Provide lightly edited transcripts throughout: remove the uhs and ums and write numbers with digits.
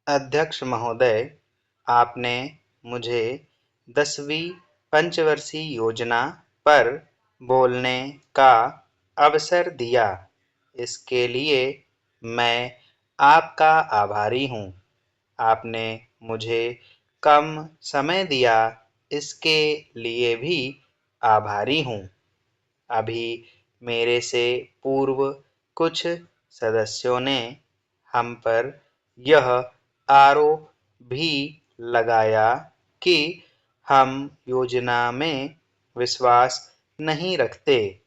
अध्यक्ष महोदय, आपने मुझे 10वीं पंचवर्षीय योजना पर बोलने का अवसर दिया। इसके लिए मैं आपका आभारी हूँ। आपने मुझे कम समय दिया, इसके लिए भी आभारी हूँ। अभी मेरे से पूर्व कुछ सदस्यों ने हम पर यह आरोप भी लगाया कि हम योजना में विश्वास नहीं रखते।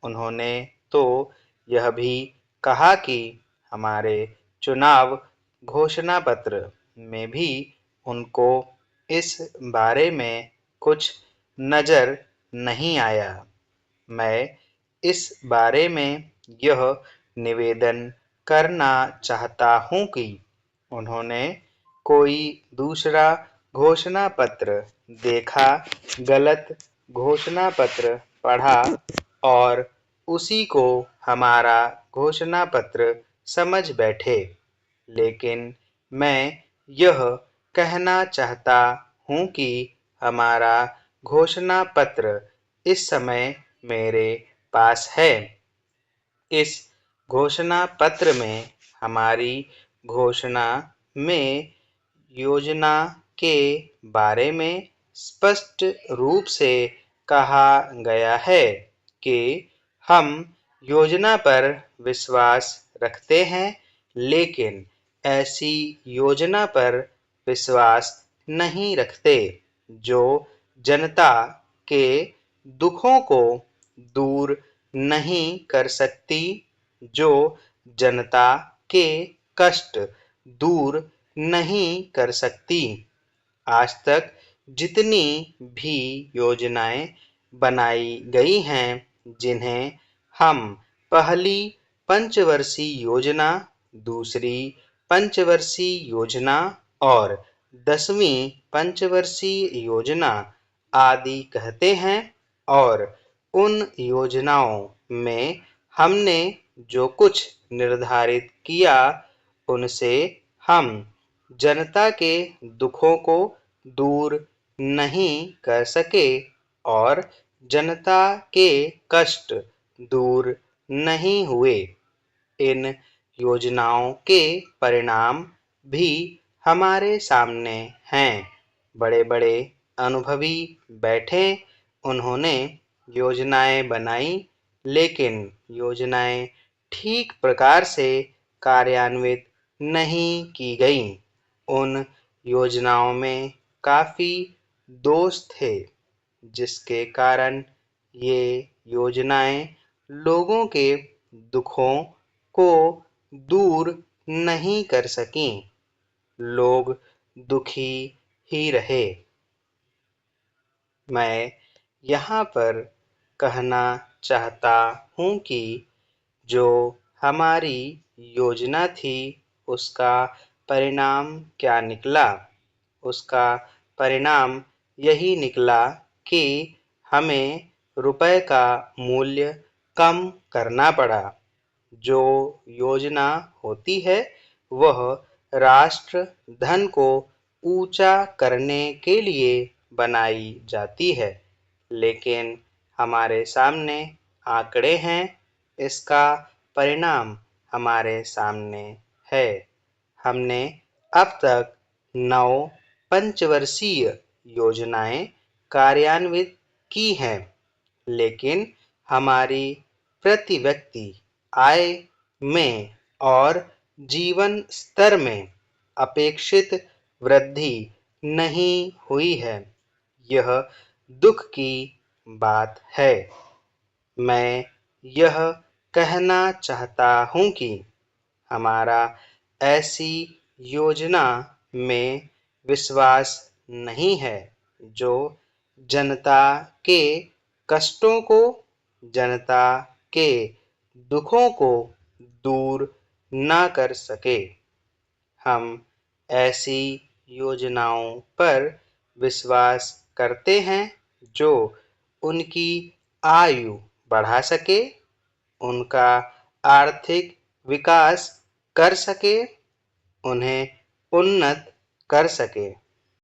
उन्होंने तो यह भी कहा कि हमारे चुनाव घोषणा पत्र में भी उनको इस बारे में कुछ नज़र नहीं आया। मैं इस बारे में यह निवेदन करना चाहता हूँ कि उन्होंने कोई दूसरा घोषणा पत्र देखा, गलत घोषणा पत्र पढ़ा और उसी को हमारा घोषणा पत्र समझ बैठे। लेकिन मैं यह कहना चाहता हूँ कि हमारा घोषणा पत्र इस समय मेरे पास है। इस घोषणा पत्र में हमारी घोषणा में योजना के बारे में स्पष्ट रूप से कहा गया है कि हम योजना पर विश्वास रखते हैं, लेकिन ऐसी योजना पर विश्वास नहीं रखते जो जनता के दुखों को दूर नहीं कर सकती, जो जनता के कष्ट दूर नहीं कर सकती। आज तक जितनी भी योजनाएं बनाई गई हैं, जिन्हें हम पहली पंचवर्षीय योजना, दूसरी पंचवर्षीय योजना और 10वीं पंचवर्षीय योजना आदि कहते हैं, और उन योजनाओं में हमने जो कुछ निर्धारित किया, उनसे हम जनता के दुखों को दूर नहीं कर सके और जनता के कष्ट दूर नहीं हुए। इन योजनाओं के परिणाम भी हमारे सामने हैं। बड़े-बड़े अनुभवी बैठे, उन्होंने योजनाएं बनाई, लेकिन योजनाएं ठीक प्रकार से कार्यान्वित नहीं की गईं। उन योजनाओं में काफ़ी दोष थे, जिसके कारण ये योजनाएं लोगों के दुखों को दूर नहीं कर सकीं। लोग दुखी ही रहे। मैं यहाँ पर कहना चाहता हूँ कि जो हमारी योजना थी, उसका परिणाम क्या निकला? उसका परिणाम यही निकला कि हमें रुपए का मूल्य कम करना पड़ा। जो योजना होती है, वह राष्ट्र धन को ऊंचा करने के लिए बनाई जाती है, लेकिन हमारे सामने आंकड़े हैं। इसका परिणाम हमारे सामने है। हमने अब तक 9 पंचवर्षीय योजनाएं कार्यान्वित की हैं, लेकिन हमारी प्रति व्यक्ति आय में और जीवन स्तर में अपेक्षित वृद्धि नहीं हुई है। यह दुख की बात है। मैं यह कहना चाहता हूँ कि हमारा ऐसी योजना में विश्वास नहीं है जो जनता के कष्टों को, जनता के दुखों को दूर ना कर सके। हम ऐसी योजनाओं पर विश्वास करते हैं जो उनकी आयु बढ़ा सके, उनका आर्थिक विकास कर सके, उन्हें उन्नत कर सके।